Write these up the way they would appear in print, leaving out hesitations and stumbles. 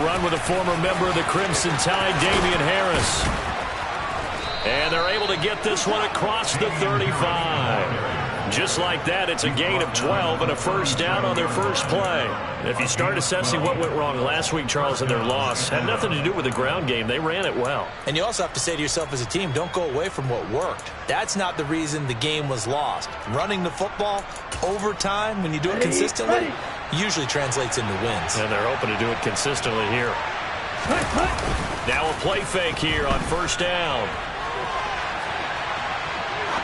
They'll run with a former member of the Crimson Tide, Damian Harris. And they're able to get this one across the 35. Just like that, it's a gain of 12 and a first down on their first play. If you start assessing what went wrong last week, Charles, in their loss, had nothing to do with the ground game. They ran it well. And you also have to say to yourself as a team, don't go away from what worked. That's not the reason the game was lost. Running the football over time, when you do it consistently, usually translates into wins. And they're hoping to do it consistently here. Now a play fake here on first down.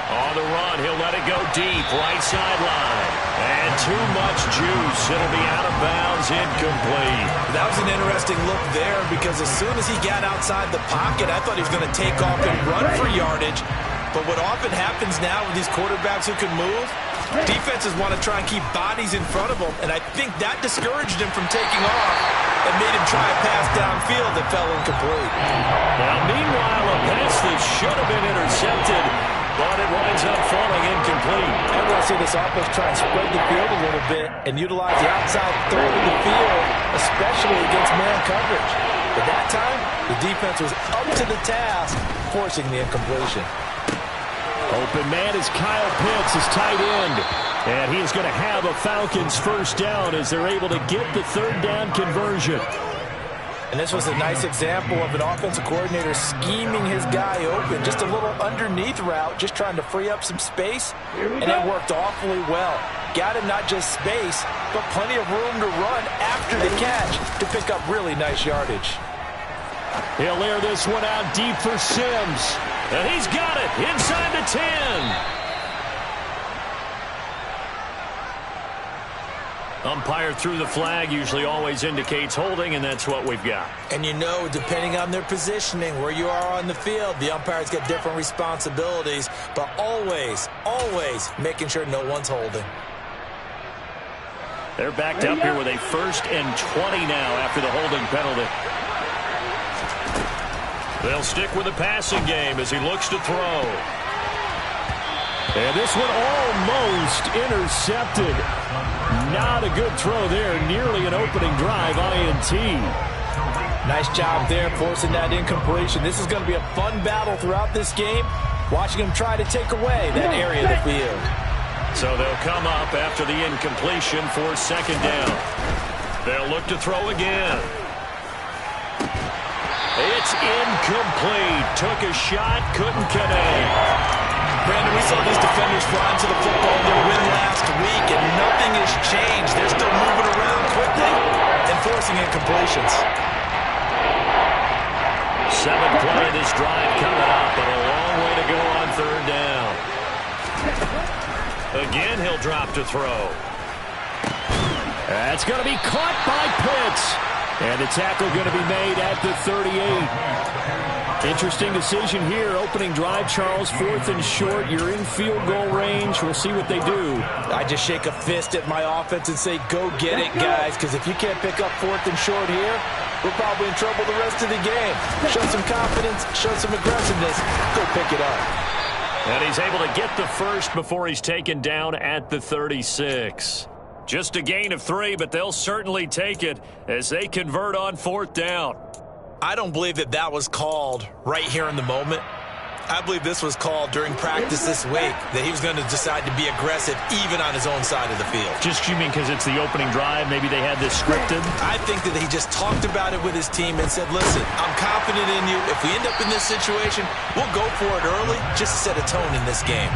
On the run, he'll let it go deep, right sideline. And too much juice. It'll be out of bounds, incomplete. That was an interesting look there because as soon as he got outside the pocket, I thought he was going to take off and run for yardage. But what often happens now with these quarterbacks who can move, defenses want to try and keep bodies in front of them, and I think that discouraged him from taking off and made him try a pass downfield that fell incomplete. Now, meanwhile, a pass that should have been intercepted, but it winds up falling incomplete. I want to see this offense try and spread the field a little bit and utilize the outside third of the field, especially against man coverage. But that time, the defense was up to the task, forcing the incompletion. Open man is Kyle Pitts, his tight end. And he is going to have a Falcons first down as they're able to get the third down conversion. And this was a nice example of an offensive coordinator scheming his guy open. Just a little underneath route, just trying to free up some space. And it worked awfully well. Got him not just space, but plenty of room to run after the catch to pick up really nice yardage. He'll air this one out deep for Sims. And he's got it inside the 10. Umpire threw the flag, usually always indicates holding, and that's what we've got. And you know, depending on their positioning, where you are on the field, the umpire's got different responsibilities, but always, always making sure no one's holding. They're backed up here with a 1st and 20 now after the holding penalty. They'll stick with the passing game as he looks to throw. And this one almost intercepted. Not a good throw there. Nearly an opening drive INT. Nice job there forcing that incompletion. This is going to be a fun battle throughout this game. Watching him try to take away that area of the field. So they'll come up after the incompletion for second down. They'll look to throw again. It's incomplete. Took a shot, couldn't connect. Brandon, we saw these defenders flying to the football in their win last week, and nothing has changed. They're still moving around quickly and forcing incompletions. 7th play of this drive coming up, but a long way to go on third down. Again, he'll drop to throw. That's going to be caught by Pitts. And the tackle going to be made at the 38. Interesting decision here. Opening drive, Charles, 4th and short. You're in field goal range. We'll see what they do. I just shake a fist at my offense and say, go get it, guys, because if you can't pick up 4th and short here, we're probably in trouble the rest of the game. Show some confidence, show some aggressiveness, go pick it up. And he's able to get the first before he's taken down at the 36. Just a gain of 3, but they'll certainly take it as they convert on 4th down. I don't believe that that was called right here in the moment. I believe this was called during practice this week, that he was going to decide to be aggressive even on his own side of the field. Just, you mean because it's the opening drive? Maybe they had this scripted? I think that he just talked about it with his team and said, listen, I'm confident in you. If we end up in this situation, we'll go for it early just to set a tone in this game.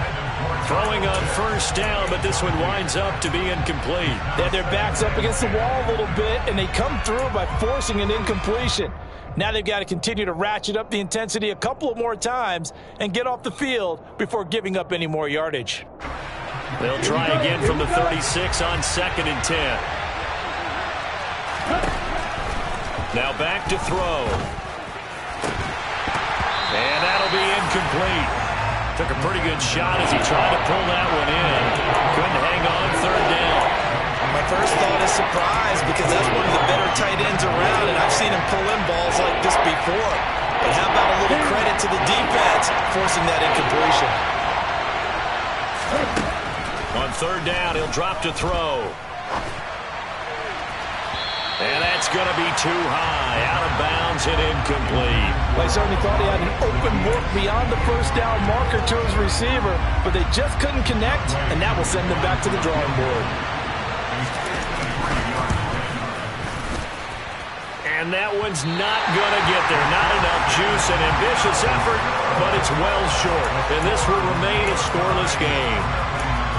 Throwing on first down, but this one winds up to be incomplete. They had their backs up against the wall a little bit, and they come through by forcing an incompletion. Now they've got to continue to ratchet up the intensity a couple of more times and get off the field before giving up any more yardage. They'll try again from the 36 on 2nd and 10. Now back to throw. And that'll be incomplete. Took a pretty good shot as he tried to pull that one in. Couldn't hang on 3rd down. My first thought is surprise because that's one of the better tight ends around, and I've seen him pull in balls like this before. But how about a little credit to the defense forcing that incompletion? On 3rd down, he'll drop to throw. And that's going to be too high, out of bounds and incomplete. Well, he certainly thought he had an open look beyond the first down marker to his receiver, but they just couldn't connect, and that will send them back to the drawing board. And that one's not going to get there. Not enough juice, an ambitious effort, but it's well short. And this will remain a scoreless game.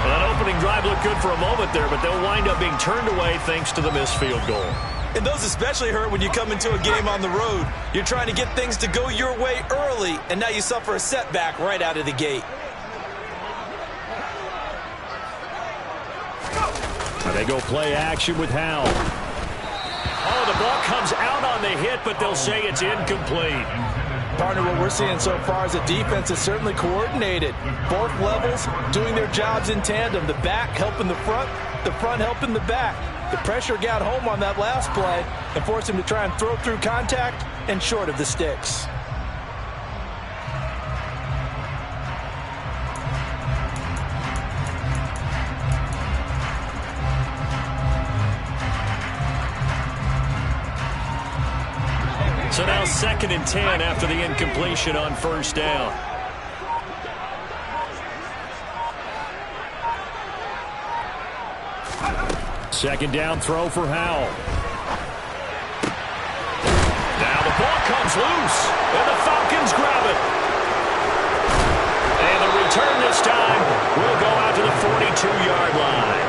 Well, that opening drive looked good for a moment there, but they'll wind up being turned away thanks to the missed field goal. And those especially hurt when you come into a game on the road. You're trying to get things to go your way early, and now you suffer a setback right out of the gate. And they go play action with Howell. Oh, the ball comes out on the hit, but they'll say it's incomplete. Partner, what we're seeing so far is the defense is certainly coordinated. Both levels doing their jobs in tandem. The back helping the front helping the back. The pressure got home on that last play and forced him to try and throw through contact and short of the sticks. So now 2nd and 10 after the incompletion on first down. Second down throw for Howell. Now the ball comes loose, and the Falcons grab it. And the return this time will go out to the 42-yard line.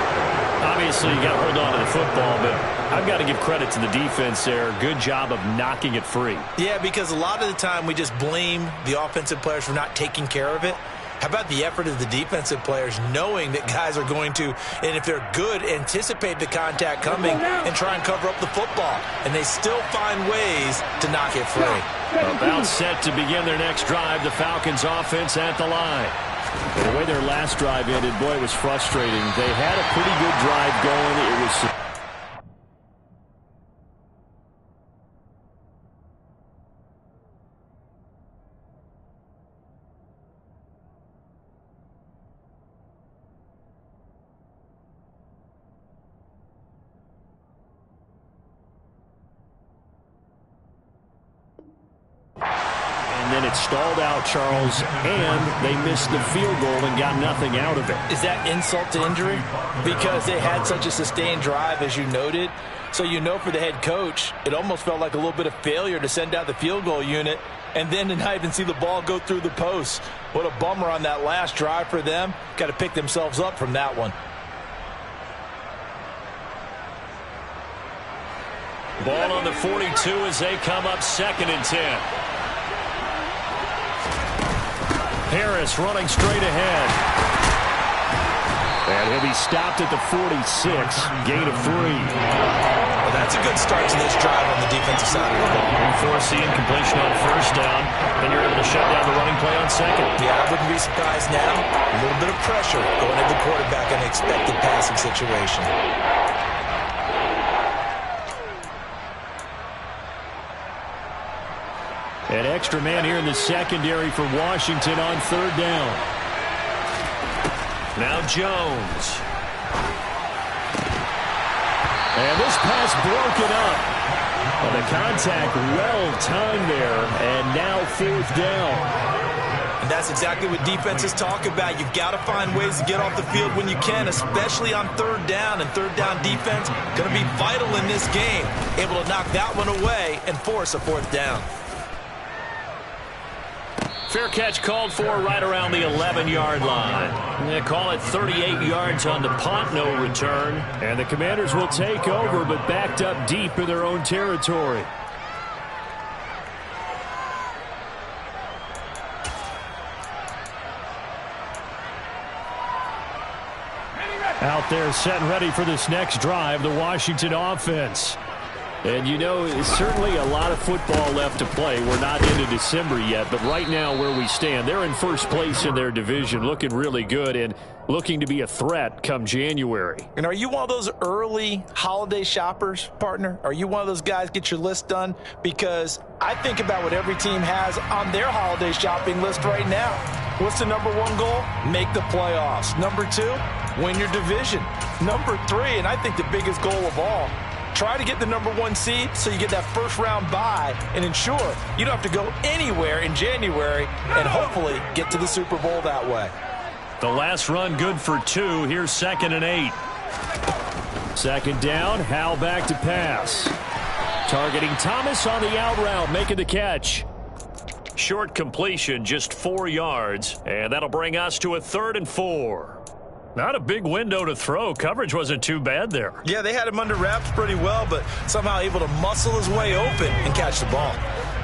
Obviously, you got to hold on to the football, but I've got to give credit to the defense there. Good job of knocking it free. Yeah, because a lot of the time we just blame the offensive players for not taking care of it. How about the effort of the defensive players knowing that guys are going to, and if they're good, anticipate the contact coming and try and cover up the football. And they still find ways to knock it free. About set to begin their next drive, the Falcons offense at the line. And the way their last drive ended, boy, it was frustrating. They had a pretty good drive going. It was... Then it stalled out, Charles, and they missed the field goal and got nothing out of it. Is that insult to injury? Because they had such a sustained drive, as you noted. So you know for the head coach, it almost felt like a little bit of failure to send out the field goal unit and then to not even see the ball go through the post. What a bummer on that last drive for them. Got to pick themselves up from that one. Ball on the 42 as they come up 2nd and 10. Harris running straight ahead. And he'll be stopped at the 46. Gain of 3. Well, that's a good start to this drive on the defensive side of the ball. Force the incompletion on first down. Then you're able to shut down the running play on second. Yeah, I wouldn't be surprised now. A little bit of pressure going at the quarterback in an expected passing situation. An extra man here in the secondary for Washington on 3rd down. Now Jones. And this pass broken up. And the contact well timed there. And now 4th down. And that's exactly what defenses talk about. You've got to find ways to get off the field when you can, especially on 3rd down. And 3rd down defense going to be vital in this game. Able to knock that one away and force a 4th down. Fair catch called for right around the 11-yard line. They call it 38 yards on the punt, no return. And the Commanders will take over, but backed up deep in their own territory. Out there set and ready for this next drive, the Washington offense. And, you know, it's certainly a lot of football left to play. We're not into December yet, but right now where we stand, they're in first place in their division, looking really good and looking to be a threat come January. And are you one of those early holiday shoppers, partner? Are you one of those guys get your list done? Because I think about what every team has on their holiday shopping list right now. What's the number 1 goal? Make the playoffs. Number 2, win your division. Number 3, and I think the biggest goal of all, Try to get the #1 seed so you get that first-round bye and ensure you don't have to go anywhere in January and hopefully get to the Super Bowl that way. The last run good for 2. Here's 2nd and 8. 2nd down, Howell back to pass. Targeting Thomas on the out route, making the catch. Short completion, just 4 yards, and that'll bring us to a 3rd and 4. Not a big window to throw. Coverage wasn't too bad there. Yeah, they had him under wraps pretty well, but somehow able to muscle his way open and catch the ball.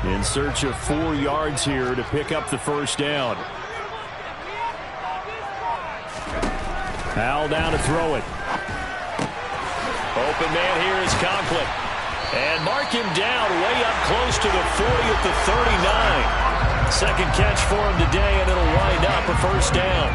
In search of 4 yards here to pick up the first down. Howell down to throw it. Open man here is Conklin. And mark him down way up close to the 40 at the 39. Second catch for him today, and it'll wind up a first down.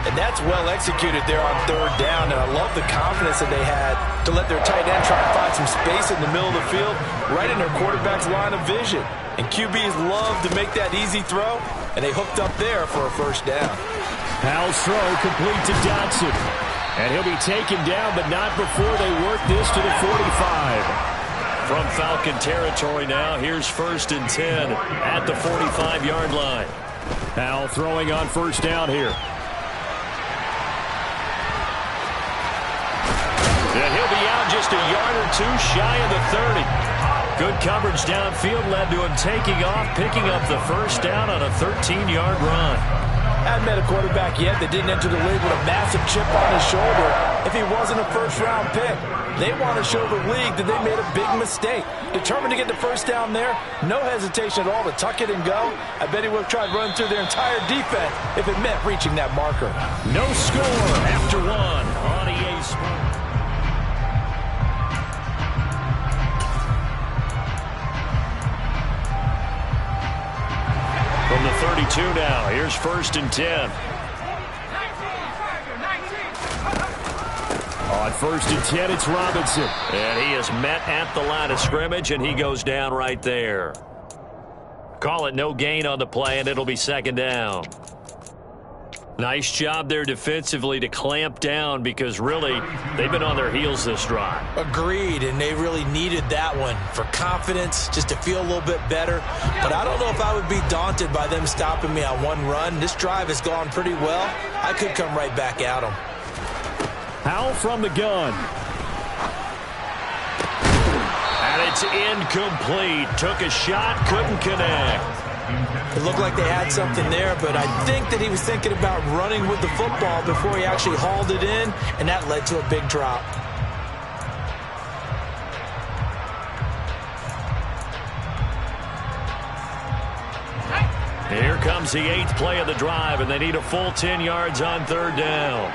And that's well executed there on 3rd down, and I love the confidence that they had to let their tight end try and find some space in the middle of the field, right in their quarterback's line of vision. And QBs love to make that easy throw, and they hooked up there for a first down. Howell's throw complete to Dotson. And he'll be taken down, but not before they work this to the 45. From Falcon territory now, here's 1st and 10 at the 45-yard line. Howell throwing on first down here. And he'll be out just a yard or 2 shy of the 30. Good coverage downfield led to him taking off, picking up the first down on a 13-yard run. Hadn't met a quarterback yet that didn't enter the league with a massive chip on his shoulder if he wasn't a first-round pick. They want to show the league that they made a big mistake. Determined to get the first down there, no hesitation at all to tuck it and go. I bet he would have tried running through their entire defense if it meant reaching that marker. No score after 1 on EA Sports. From the 32 now, here's 1st and 10. On 1st and 10, it's Robinson. And he is met at the line of scrimmage, and he goes down right there. Call it no gain on the play, and it'll be 2nd down. Nice job there defensively to clamp down because really they've been on their heels this drive. Agreed, and they really needed that one for confidence, just to feel a little bit better. But I don't know if I would be daunted by them stopping me on one run. This drive has gone pretty well. I could come right back at them. Howell from the gun. And it's incomplete. Took a shot, couldn't connect. It looked like they had something there, but I think that he was thinking about running with the football before he actually hauled it in, and that led to a big drop. Here comes the 8th play of the drive, and they need a full 10 yards on 3rd down.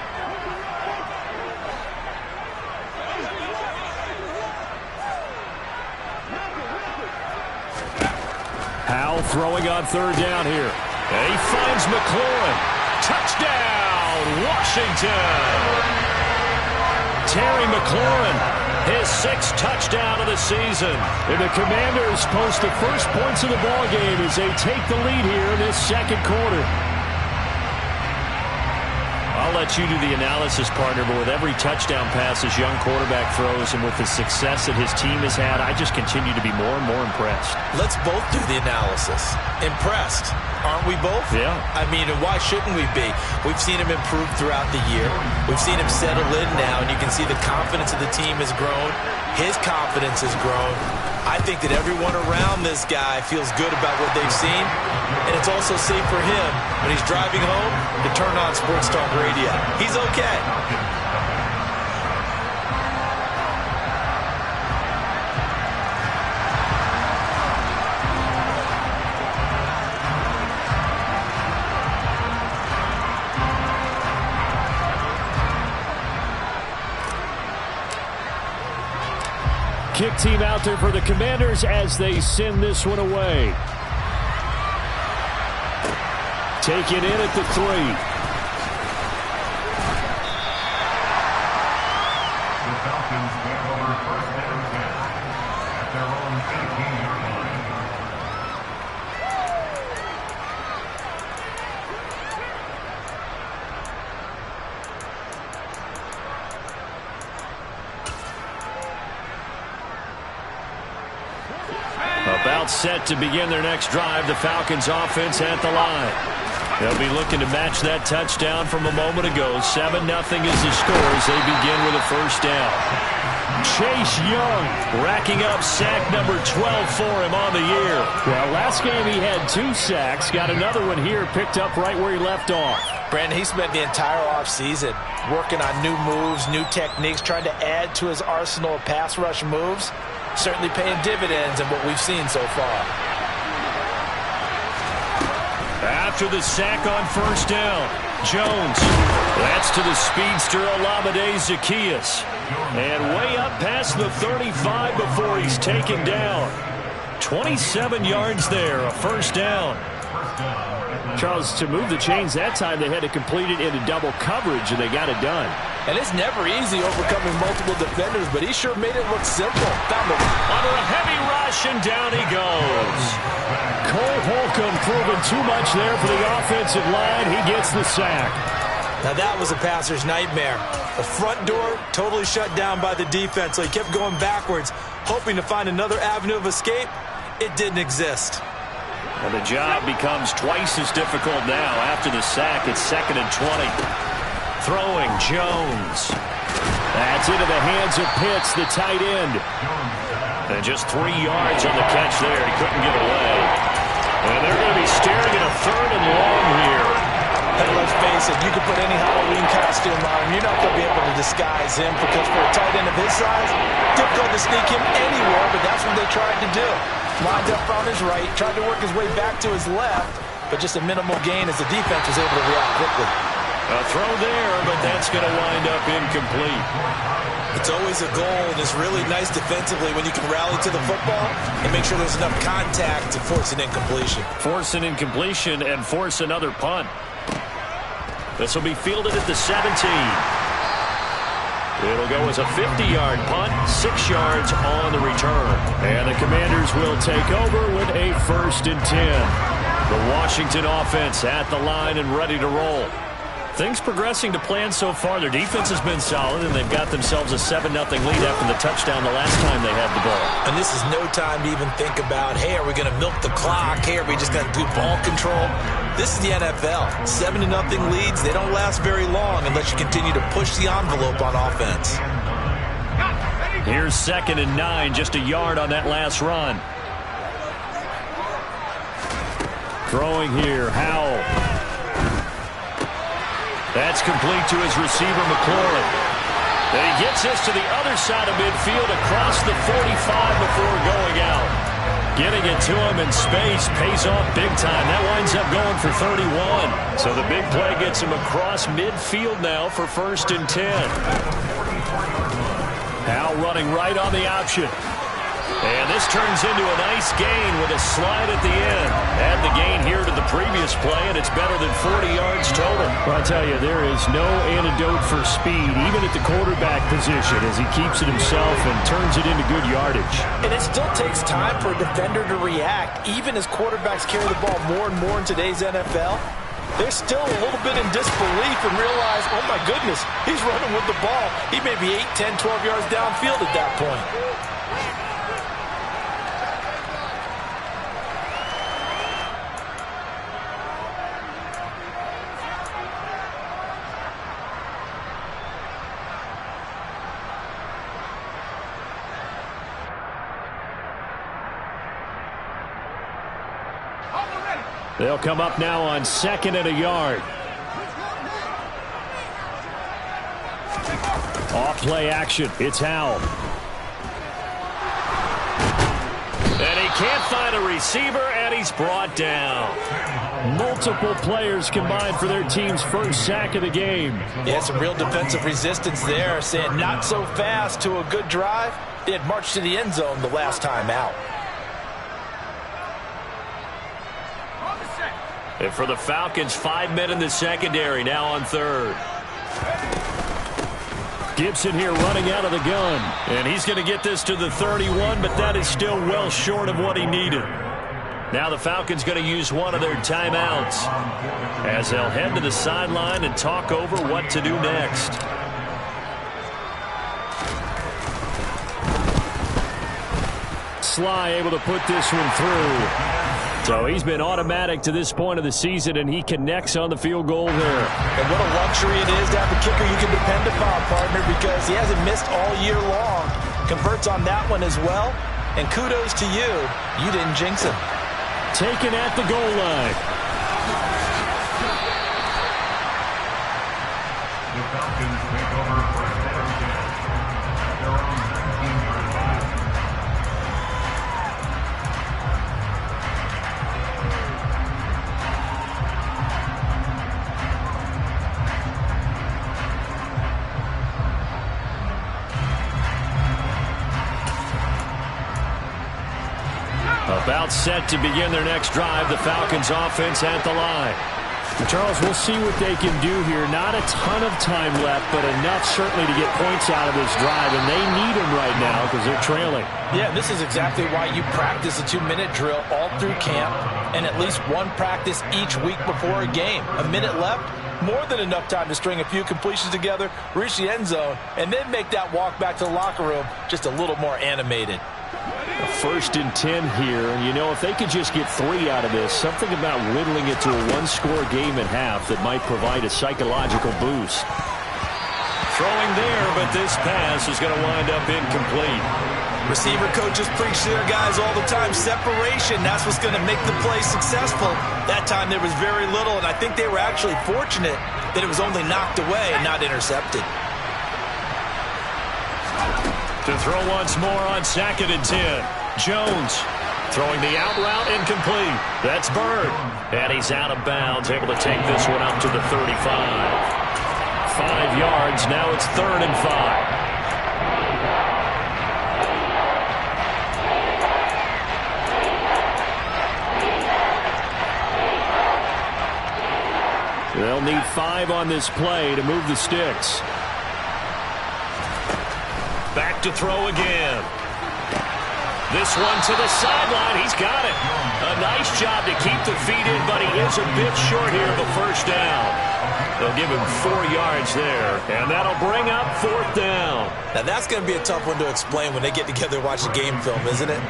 Howell throwing on 3rd down here. And he finds McLaurin. Touchdown, Washington! Terry McLaurin, his 6th touchdown of the season. And the Commanders post the first points of the ballgame as they take the lead here in this 2nd quarter. I'll let you do the analysis, partner, but with every touchdown pass his young quarterback throws and with the success that his team has had, I just continue to be more and more impressed. Let's both do the analysis. Impressed, aren't we both? Yeah. I mean, why shouldn't we be? We've seen him improve throughout the year. We've seen him settle in now, and you can see the confidence of the team has grown. His confidence has grown. I think that everyone around this guy feels good about what they've seen, and it's also safe for him when he's driving home to turn on Sports Talk Radio. He's okay. Kick team out there for the Commanders as they send this one away. Taken in at the 3. The Falcons take over 1st and 10 at their own 18-yard line. set to begin their next drive. The Falcons offense at the line. They'll be looking to match that touchdown from a moment ago. 7-0 is the score as they begin with a first down. Chase Young racking up sack number 12 for him on the year. Well, last game he had 2 sacks. Got another one here, picked up right where he left off. Brandon, he spent the entire offseason working on new moves, new techniques, trying to add to his arsenal of pass rush moves. Certainly paying dividends in what we've seen so far. After the sack on first down, Jones. That's to the speedster Olamide Zaccheaus. And way up past the 35 before he's taken down. 27 yards there, a first down. Charles, to move the chains that time, they had to complete it into double coverage, and they got it done. And it's never easy overcoming multiple defenders, but he sure made it look simple. Under a heavy rush, and down he goes. Cole Holcomb proving too much there for the offensive line. He gets the sack. Now that was a passer's nightmare. The front door totally shut down by the defense, so he kept going backwards, hoping to find another avenue of escape. It didn't exist. And the job becomes twice as difficult now. After the sack, it's 2nd and 20. Throwing Jones. That's into the hands of Pitts, the tight end. And just 3 yards on the catch there. He couldn't get away. And they're going to be staring at a 3rd and long here. And let's face it, you can put any Halloween costume on him. You're not going to be able to disguise him because for a tight end of his size, difficult to sneak him anywhere, but that's what they tried to do. Lined up on his right, tried to work his way back to his left, but just a minimal gain as the defense was able to react quickly. A throw there, but that's going to wind up incomplete. It's always a goal, and it's really nice defensively when you can rally to the football and make sure there's enough contact to force an incompletion. Force an incompletion and force another punt. This will be fielded at the 17. It'll go as a 50-yard punt, 6 yards on the return. And the Commanders will take over with a 1st and 10. The Washington offense at the line and ready to roll. Things progressing to plan so far. Their defense has been solid, and they've got themselves a 7-0 lead after the touchdown the last time they had the ball. And this is no time to even think about, hey, are we going to milk the clock? Hey, are we just going to do ball control? This is the NFL. 7-0 leads, they don't last very long unless you continue to push the envelope on offense. Here's 2nd and 9, just a yard on that last run. Throwing here, Howell. That's complete to his receiver, McLaurin. And he gets this to the other side of midfield across the 45 before going out. Getting it to him in space pays off big time. That winds up going for 31. So the big play gets him across midfield now for 1st and 10. Howell running right on the option. And this turns into a nice gain with a slide at the end. Add the gain here to the previous play, and it's better than 40 yards total. Well, I'll tell you, there is no antidote for speed, even at the quarterback position, as he keeps it himself and turns it into good yardage. And it still takes time for a defender to react. Even as quarterbacks carry the ball more and more in today's NFL, they're still a little bit in disbelief and realize, oh my goodness, he's running with the ball. He may be 8, 10, 12 yards downfield at that point. They'll come up now on 2nd and a yard. Off play action. It's Howell. And he can't find a receiver, and he's brought down. Multiple players combined for their team's first sack of the game. Yeah, some real defensive resistance there, saying not so fast to a good drive. They had marched to the end zone the last time out. And for the Falcons, 5 men in the secondary, now on 3rd. Gibson here running out of the gun. And he's going to get this to the 31, but that is still well short of what he needed. Now the Falcons going to use one of their timeouts as they'll head to the sideline and talk over what to do next. Sly able to put this one through. So he's been automatic to this point of the season, and he connects on the field goal there. And what a luxury it is to have a kicker you can depend upon, partner, because he hasn't missed all year long. Converts on that one as well. And kudos to you. You didn't jinx him. Taken at the goal line. The Falcons take over first down again at their own 15-yard line. About set to begin their next drive. The Falcons offense at the line. Charles, we'll see what they can do here. Not a ton of time left, but enough certainly to get points out of this drive, and they need them right now because they're trailing. Yeah, this is exactly why you practice a 2-minute drill all through camp and at least one practice each week before a game. A minute left, more than enough time to string a few completions together, reach the end zone, and then make that walk back to the locker room just a little more animated. First and 10 here, and you know, if they could just get 3 out of this, something about whittling it to a one-score game at half that might provide a psychological boost. Throwing there, but this pass is going to wind up incomplete. Receiver coaches preach to their guys all the time. Separation, that's what's going to make the play successful. That time there was very little, and I think they were actually fortunate that it was only knocked away and not intercepted. To throw once more on 2nd and 10. Jones throwing the out route incomplete. That's Bird. And he's out of bounds, able to take this one up to the 35. 5 yards. Now it's 3rd and 5. They'll need 5 on this play to move the sticks. Back to throw again. This one to the sideline. He's got it. A nice job to keep the feet in, but he is a bit short here of a first down. They'll give him 4 yards there, and that'll bring up 4th down. Now, that's going to be a tough one to explain when they get together and watch the game film, isn't it?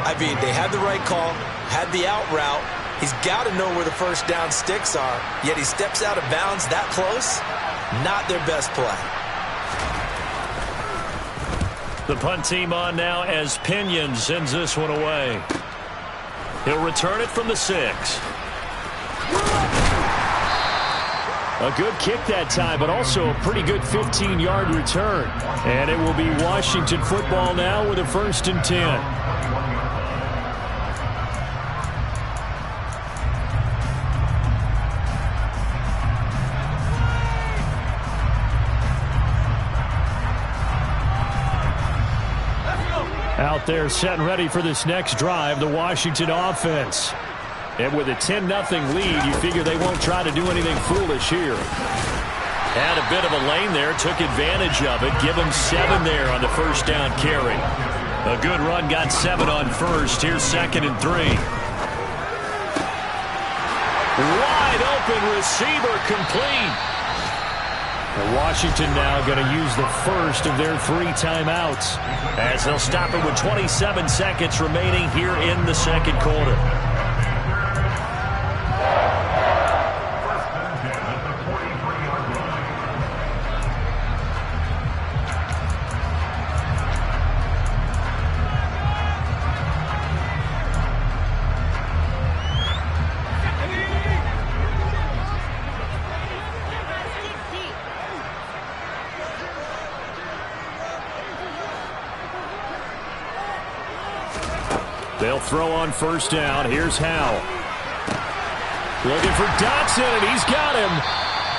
I mean, they had the right call, had the out route. He's got to know where the first down sticks are, yet he steps out of bounds that close. Not their best play. The punt team on now as Pinion sends this one away. He'll return it from the 6. A good kick that time, but also a pretty good 15-yard return. And it will be Washington football now with a 1st and 10. Out there set and ready for this next drive, the Washington offense. And with a 10-0 lead, you figure they won't try to do anything foolish here. Had a bit of a lane there, took advantage of it. Give him 7 there on the first down carry. A good run, got 7 on first. Here's 2nd and 3. Wide open receiver, complete. Washington now going to use the first of their 3 timeouts, as they'll stop it with 27 seconds remaining here in the 2nd quarter. They'll throw on first down. Here's Howell. Looking for Dotson, and he's got him.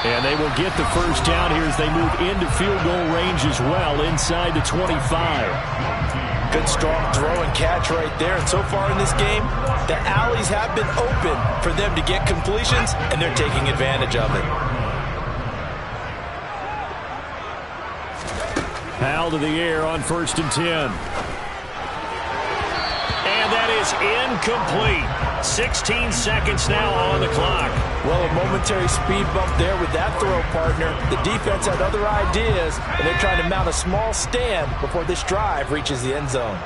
And they will get the first down here as they move into field goal range as well, inside the 25. Good strong throw and catch right there. And so far in this game, the alleys have been open for them to get completions, and they're taking advantage of it. Howell to the air on 1st and 10. And that is incomplete. 16 seconds now on the clock. Well, a momentary speed bump there with that throw, partner. The defense had other ideas, and they're trying to mount a small stand before this drive reaches the end zone.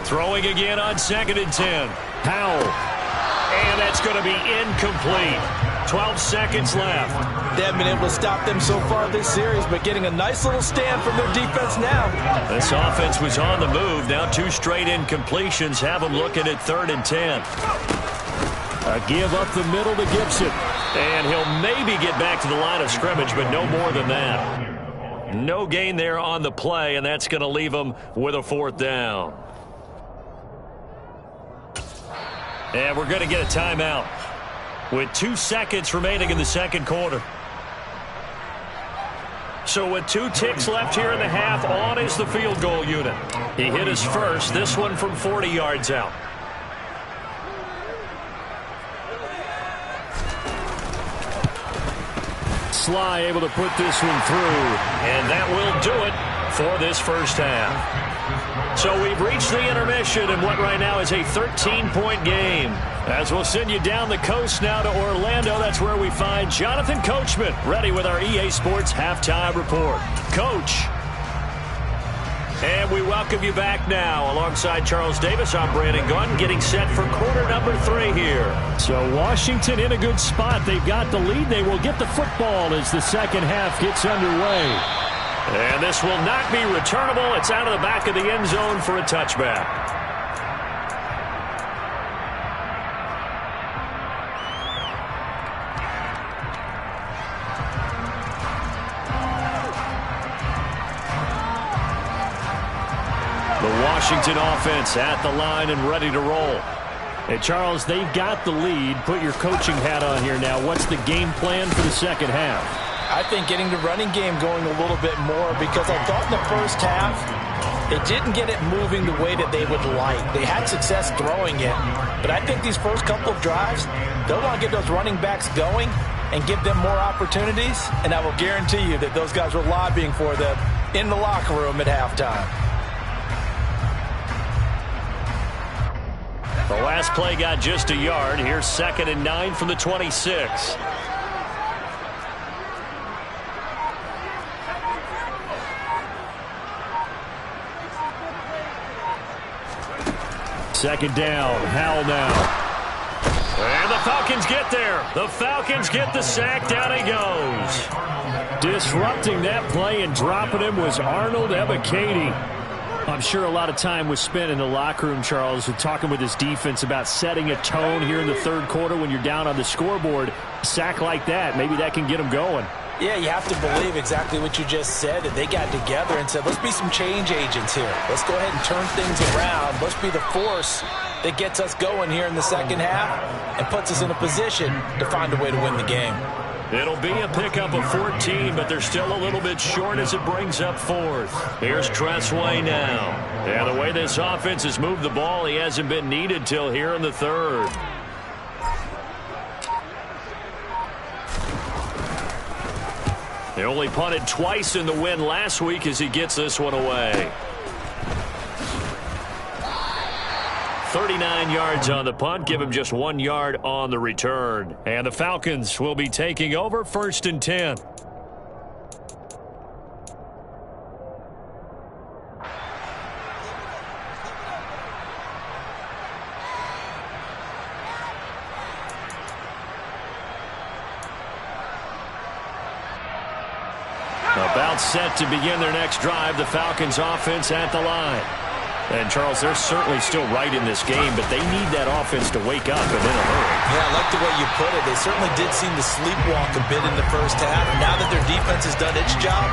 Throwing again on 2nd and 10. Howell. And that's going to be incomplete. 12 seconds left. They haven't been able to stop them so far this series, but getting a nice little stand from their defense now. This offense was on the move. Now 2 straight incompletions have them looking at 3rd and 10. A give up the middle to Gibson. And he'll maybe get back to the line of scrimmage, but no more than that. No gain there on the play, and that's going to leave them with a 4th down. And we're going to get a timeout with 2 seconds remaining in the 2nd quarter. So with 2 ticks left here in the half, on is the field goal unit. He hit his first, this one from 40 yards out. Sly able to put this one through. And that will do it for this first half. So we've reached the intermission in what right now is a 13-point game. As we'll send you down the coast now to Orlando, that's where we find Jonathan Coachman ready with our EA Sports Halftime Report. Coach. And we welcome you back now. Alongside Charles Davis, I'm Brandon Gunn, getting set for quarter number 3 here. So Washington in a good spot. They've got the lead. They will get the football as the second half gets underway. And this will not be returnable. It's out of the back of the end zone for a touchback. The Washington offense at the line and ready to roll. Hey, Charles, they've got the lead. Put your coaching hat on here now. What's the game plan for the second half? I think getting the running game going a little bit more, because I thought in the first half it didn't get it moving the way that they would like. They had success throwing it, but I think these first couple of drives, they'll want to get those running backs going and give them more opportunities, and I will guarantee you that those guys were lobbying for them in the locker room at halftime. The last play got just a yard. Here's 2nd and 9 from the 26. Second down. Howell now. And the Falcons get there. The Falcons get the sack. Down he goes. Disrupting that play and dropping him was Arnold Ebiketie. I'm sure a lot of time was spent in the locker room, Charles, talking with his defense about setting a tone here in the 3rd quarter when you're down on the scoreboard. A sack like that, maybe that can get them going. Yeah, you have to believe exactly what you just said, that they got together and said, let's be some change agents here. Let's go ahead and turn things around. Let's be the force that gets us going here in the second half and puts us in a position to find a way to win the game. It'll be a pickup of 14, but they're still a little bit short as it brings up 4th. Here's Tressway now. And the way this offense has moved the ball, he hasn't been needed till here in the 3rd. They only punted twice in the win last week as he gets this one away. 39 yards on the punt, give him just 1 yard on the return. And the Falcons will be taking over 1st and 10. About set to begin their next drive, the Falcons offense at the line. And, Charles, they're certainly still right in this game, but they need that offense to wake up and in a hurry. Yeah, I like the way you put it. They certainly did seem to sleepwalk a bit in the first half. Now that their defense has done its job,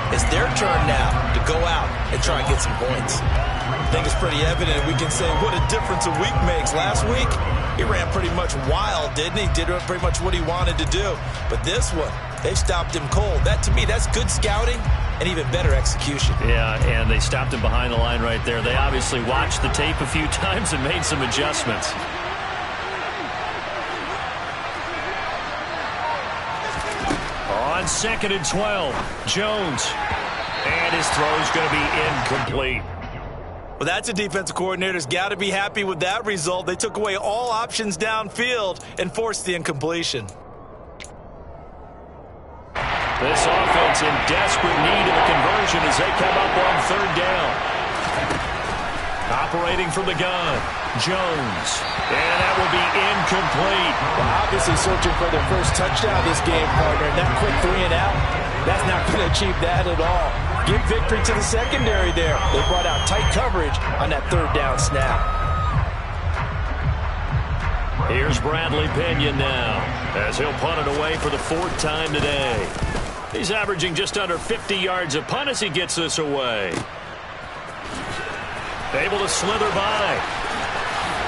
it's their turn now to go out and try and get some points. I think it's pretty evident. We can say what a difference a week makes. Last week, he ran pretty much wild, didn't he? Did pretty much what he wanted to do. But this one, they've stopped him cold. That, to me, that's good scouting and even better execution. Yeah, and they stopped him behind the line right there. They obviously watched the tape a few times and made some adjustments. On 2nd and 12, Jones. And his throw is going to be incomplete. Well, that's a defensive coordinator's got to be happy with that result. They took away all options downfield and forced the incompletion. This offense in desperate need of a conversion as they come up on 3rd down. Operating from the gun, Jones. And that will be incomplete. Well, obviously searching for their first touchdown this game, partner. And that quick 3 and out, that's not going to achieve that at all. Give victory to the secondary there. They brought out tight coverage on that 3rd down snap. Here's Bradley Pinion now, as he'll punt it away for the 4th time today. He's averaging just under 50 yards a punt as he gets this away. Able to slither by.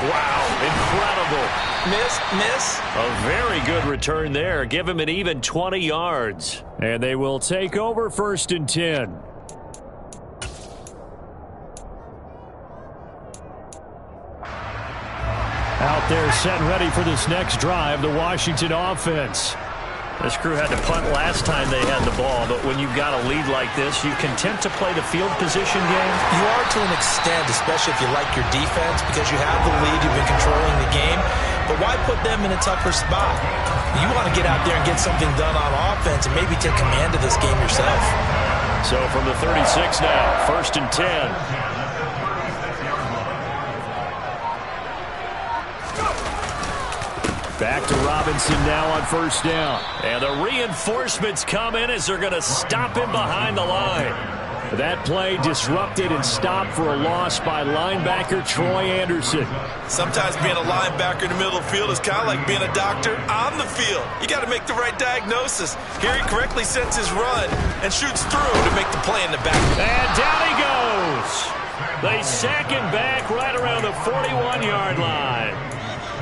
Wow, incredible. Miss. A very good return there. Give him an even 20 yards. And they will take over 1st and 10. Out there set and ready for this next drive, the Washington offense. This crew had to punt last time they had the ball, but when you've got a lead like this, you content to play the field position game? You are to an extent, especially if you like your defense, because you have the lead, you've been controlling the game. But why put them in a tougher spot? You want to get out there and get something done on offense and maybe take command of this game yourself. So from the 36 now, 1st and 10. Back to Robinson now on 1st down. And the reinforcements come in as they're going to stop him behind the line. That play disrupted and stopped for a loss by linebacker Troy Anderson. Sometimes being a linebacker in the middle of the field is kind of like being a doctor on the field. You got to make the right diagnosis. Here he correctly sets his run and shoots through to make the play in the back. And down he goes. They sack him back right around the 41-yard line.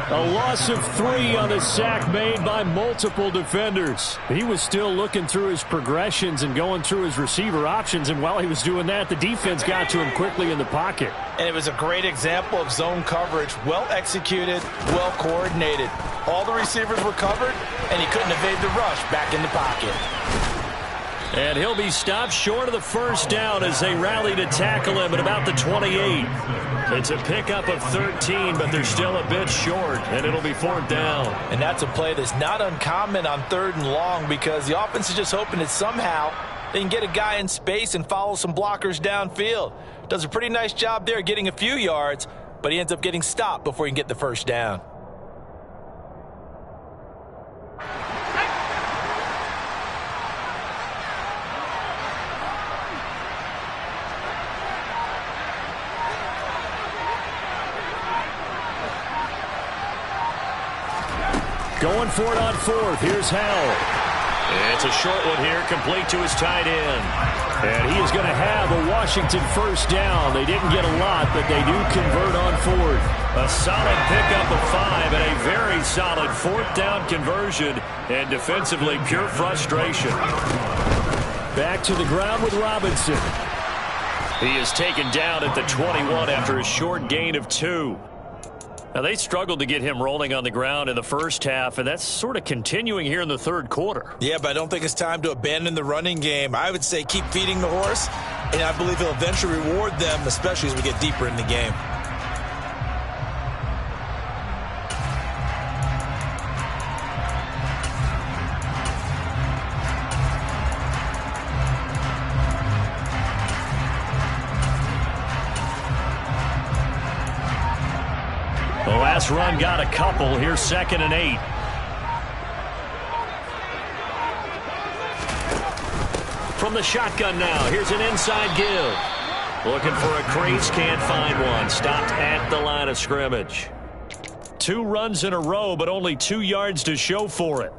A loss of 3 on the sack made by multiple defenders. He was still looking through his progressions and going through his receiver options, and while he was doing that, the defense got to him quickly in the pocket. And it was a great example of zone coverage. Well executed, well coordinated. All the receivers were covered, and he couldn't evade the rush back in the pocket. And he'll be stopped short of the 1st down as they rally to tackle him at about the 28. It's a pickup of 13, but they're still a bit short, and it'll be 4th down. And that's a play that's not uncommon on 3rd and long because the offense is just hoping that somehow they can get a guy in space and follow some blockers downfield. Does a pretty nice job there getting a few yards, but he ends up getting stopped before he can get the 1st down. Going for it on 4th. Here's Howell. It's a short one here, complete to his tight end. And he is going to have a Washington 1st down. They didn't get a lot, but they do convert on 4th. A solid pickup of 5 and a very solid 4th down conversion. And defensively, pure frustration. Back to the ground with Robinson. He is taken down at the 21 after a short gain of 2. Now, they struggled to get him rolling on the ground in the 1st half, and that's sort of continuing here in the 3rd quarter. Yeah, but I don't think it's time to abandon the running game. I would say keep feeding the horse, and I believe he'll eventually reward them, especially as we get deeper in the game. The last run got a couple. Here's 2nd and 8. From the shotgun now. Here's an inside give. Looking for a crease. Can't find one. Stopped at the line of scrimmage. 2 runs in a row, but only 2 yards to show for it.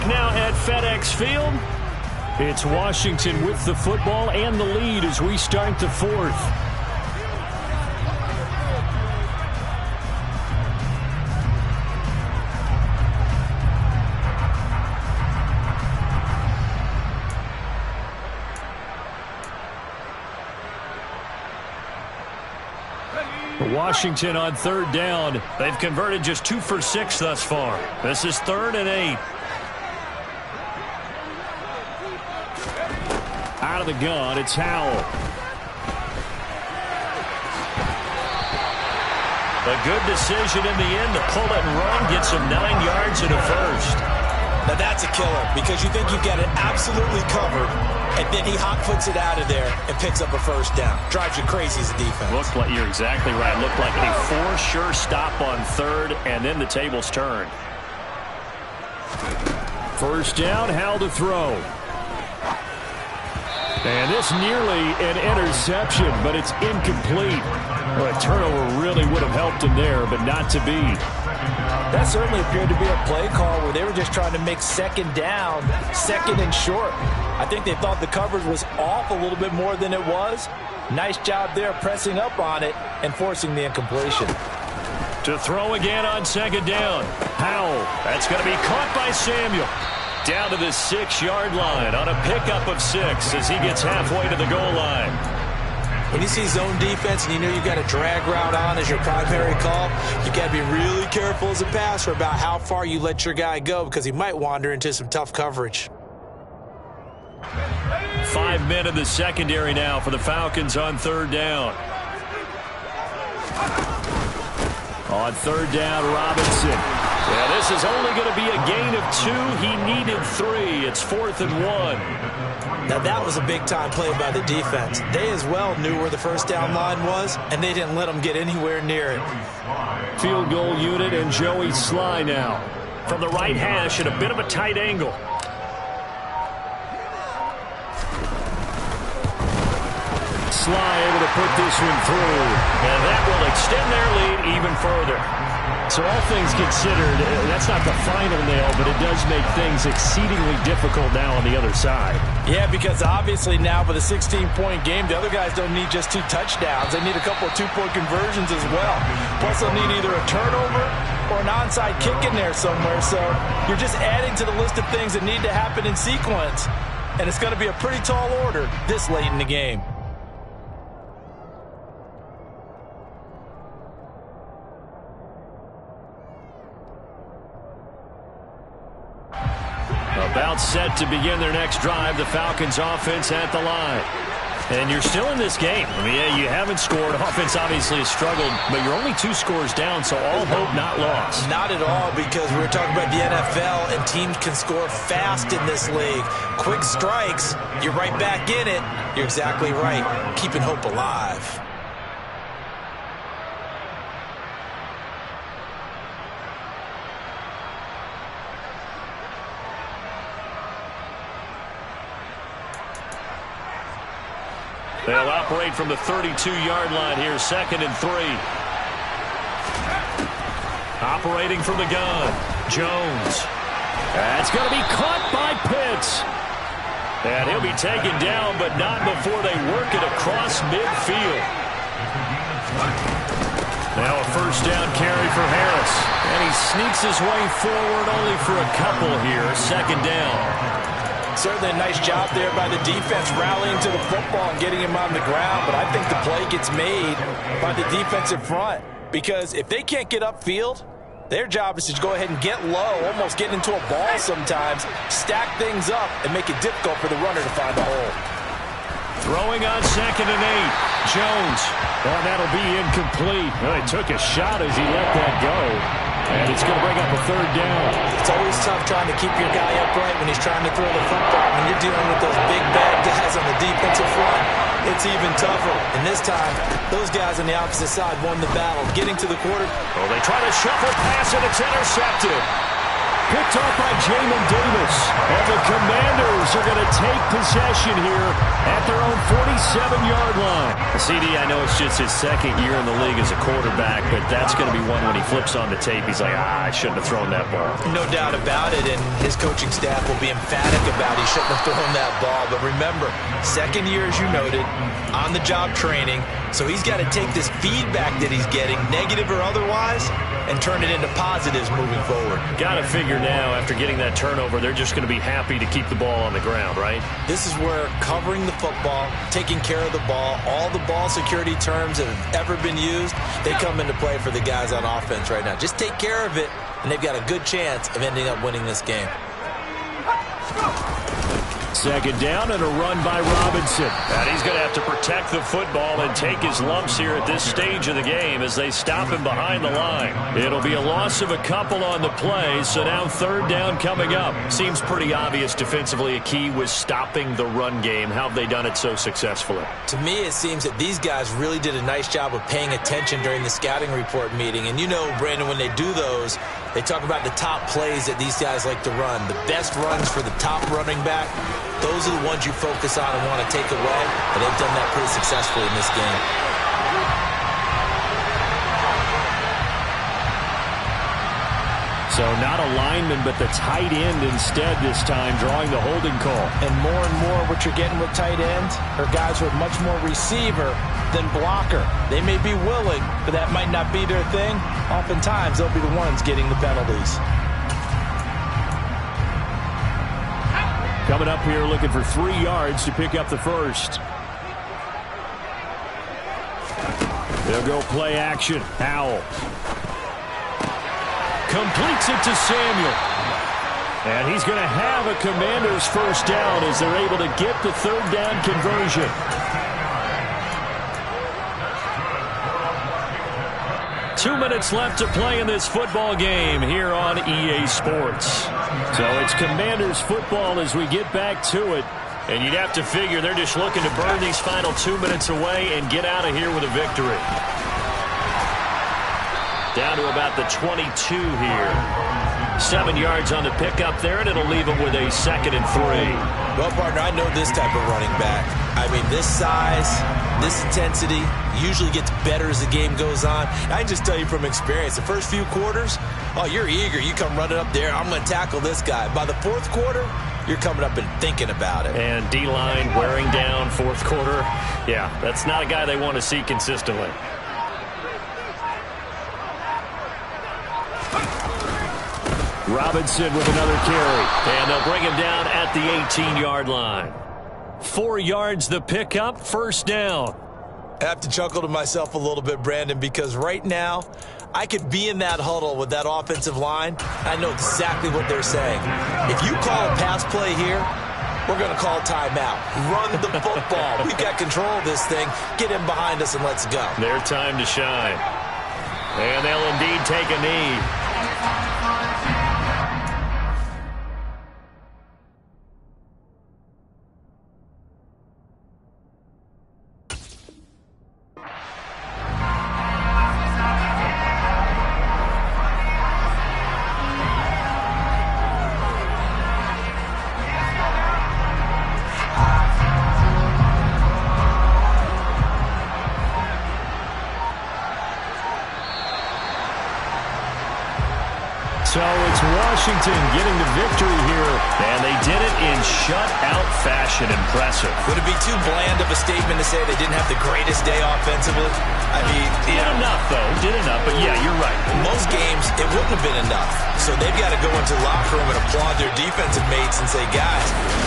Now at FedEx Field. It's Washington with the football and the lead as we start the 4th. Washington on third down. They've converted just 2 for 6 thus far. This is 3rd and 8. Out of the gun, it's Howell. A good decision in the end to pull it and run, gets him 9 yards and a first. Now that's a killer because you think you've got it absolutely covered, and then he hot-foots it out of there and picks up a first down. Drives you crazy as a defense. Looked like, you're exactly right. Looked like a for-sure stop on 3rd, and then the tables turned. First down, Howell to throw. And this nearly an interception, but it's incomplete. Well, a turnover really would have helped him there, but not to be. That certainly appeared to be a play call where they were just trying to make second down, second and short. I think they thought the coverage was off a little bit more than it was. Nice job there pressing up on it and forcing the incompletion. To throw again on 2nd down. Howell. That's going to be caught by Samuel. Down to the 6-yard line on a pickup of 6 as he gets halfway to the goal line. When you see zone defense and you know you've got a drag route on as your primary call, you've got to be really careful as a passer about how far you let your guy go because he might wander into some tough coverage. 5 men in the secondary now for the Falcons on 3rd down. On 3rd down, Robinson. Yeah, this is only going to be a gain of 2. He needed 3. It's 4th and 1. Now that was a big-time play by the defense. They as well knew where the first down line was, and they didn't let them get anywhere near it. Field goal unit and Joey Sly now. From the right hash at a bit of a tight angle. Sly able to put this one through. And that will extend their lead even further. So all things considered, that's not the final nail, but it does make things exceedingly difficult now on the other side. Yeah, because obviously now with a 16-point game, the other guys don't need just 2 touchdowns. They need a couple of 2-point conversions as well. Plus they'll need either a turnover or an onside kick in there somewhere. So you're just adding to the list of things that need to happen in sequence. And it's going to be a pretty tall order this late in the game. About set to begin their next drive, the Falcons offense at the line. And you're still in this game. I mean, yeah, you haven't scored. Offense obviously has struggled, but you're only 2 scores down, so all hope not lost. Not at all, because we were talking about the NFL, and teams can score fast in this league. Quick strikes, you're right back in it. You're exactly right. Keeping hope alive. They'll operate from the 32-yard line here, 2nd and 3. Operating from the gun, Jones. That's going to be caught by Pitts. And he'll be taken down, but not before they work it across midfield. Now a first down carry for Harris. And he sneaks his way forward only for a couple here, 2nd down. Certainly a nice job there by the defense rallying to the football and getting him on the ground, but I think the play gets made by the defensive front because if they can't get upfield, their job is to go ahead and get low, almost get into a ball sometimes, stack things up, and make it difficult for the runner to find a hole. Throwing on 2nd and 8, Jones. Well, that'll be incomplete. Well, he took a shot as he let that go. And it's going to bring up a 3rd down. It's always tough trying to keep your guy upright when he's trying to throw the football. When you're dealing with those big, bad guys on the defensive front, it's even tougher. And this time, those guys on the opposite side won the battle. Getting to the quarter. Well, they try to shuffle pass, and it's intercepted. Picked off by Jamin Davis. And the Commanders are going to take possession here at their own 47-yard line. CD, I know it's just his 2nd year in the league as a quarterback, but that's going to be one when he flips on the tape. He's like, I shouldn't have thrown that ball. No doubt about it, and his coaching staff will be emphatic about he shouldn't have thrown that ball. But remember, 2nd year, as you noted, on-the-job training, so he's got to take this feedback that he's getting, negative or otherwise, and turn it into positives moving forward. Got to figure here now after getting that turnover. They're just going to be happy to keep the ball on the ground, right? This is where covering the football, taking care of the ball, all the ball security terms that have ever been used, they come into play for the guys on offense right now. Just take care of it, and they've got a good chance of ending up winning this game. Second down and a run by Robinson. And he's going to have to protect the football and take his lumps here at this stage of the game as they stop him behind the line. It'll be a loss of a couple on the play, so now third down coming up. Seems pretty obvious defensively a key was stopping the run game. How have they done it so successfully? To me, it seems that these guys really did a nice job of paying attention during the scouting report meeting. And you know, Brandon, when they do those, they talk about the top plays that these guys like to run. The best runs for the top running back, those are the ones you focus on and want to take away. And they've done that pretty successfully in this game. So not a lineman, but the tight end instead this time, drawing the holding call. And more what you're getting with tight ends are guys with much more receiver than blocker. They may be willing, but that might not be their thing. Oftentimes, they'll be the ones getting the penalties. Coming up here looking for 3 yards to pick up the first. They'll go play action. Howell completes it to Samuel. And he's going to have a Commanders first down as they're able to get the third down conversion. Two minutes left to play in this football game here on EA Sports. So it's Commanders football as we get back to it. And you'd have to figure they're just looking to burn these final 2 minutes away and get out of here with a victory. Down to about the 22 here. 7 yards on the pickup there, and it'll leave them with a 2nd and 3. Well, partner, I know this type of running back. I mean, this size, this intensity usually gets better as the game goes on. I just tell you from experience, the first few quarters, oh, you're eager. You come running up there, I'm going to tackle this guy. By the fourth quarter, you're coming up and thinking about it. And D-line wearing down fourth quarter. Yeah, that's not a guy they want to see consistently. Robinson with another carry. And they'll bring him down at the 18-yard line. 4 yards the pickup, first down. I have to chuckle to myself a little bit, Brandon, because right now I could be in that huddle with that offensive line. I know exactly what they're saying. If you call a pass play here, we're going to call timeout. Run the football. We've got control of this thing. Get him behind us and let's go. Their time to shine. And they'll indeed take a knee. So it's Washington getting the victory here. And they did it in shutout fashion. Impressive. Would it be too bland of a statement to say they didn't have the greatest day offensively? I mean, did enough, though. Did enough. But, yeah, you're right. In most games, it wouldn't have been enough. So they've got to go into the locker room and applaud their defensive mates and say, guys,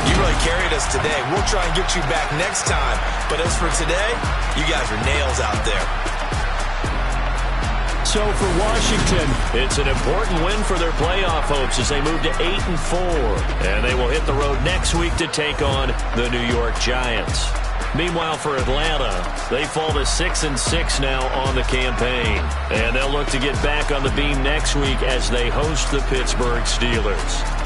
you really carried us today. We'll try and get you back next time. But as for today, you guys are nails out there. So for Washington, it's an important win for their playoff hopes as they move to 8-4. And they will hit the road next week to take on the New York Giants. Meanwhile, for Atlanta, they fall to 6-6 now on the campaign. And they'll look to get back on the beam next week as they host the Pittsburgh Steelers.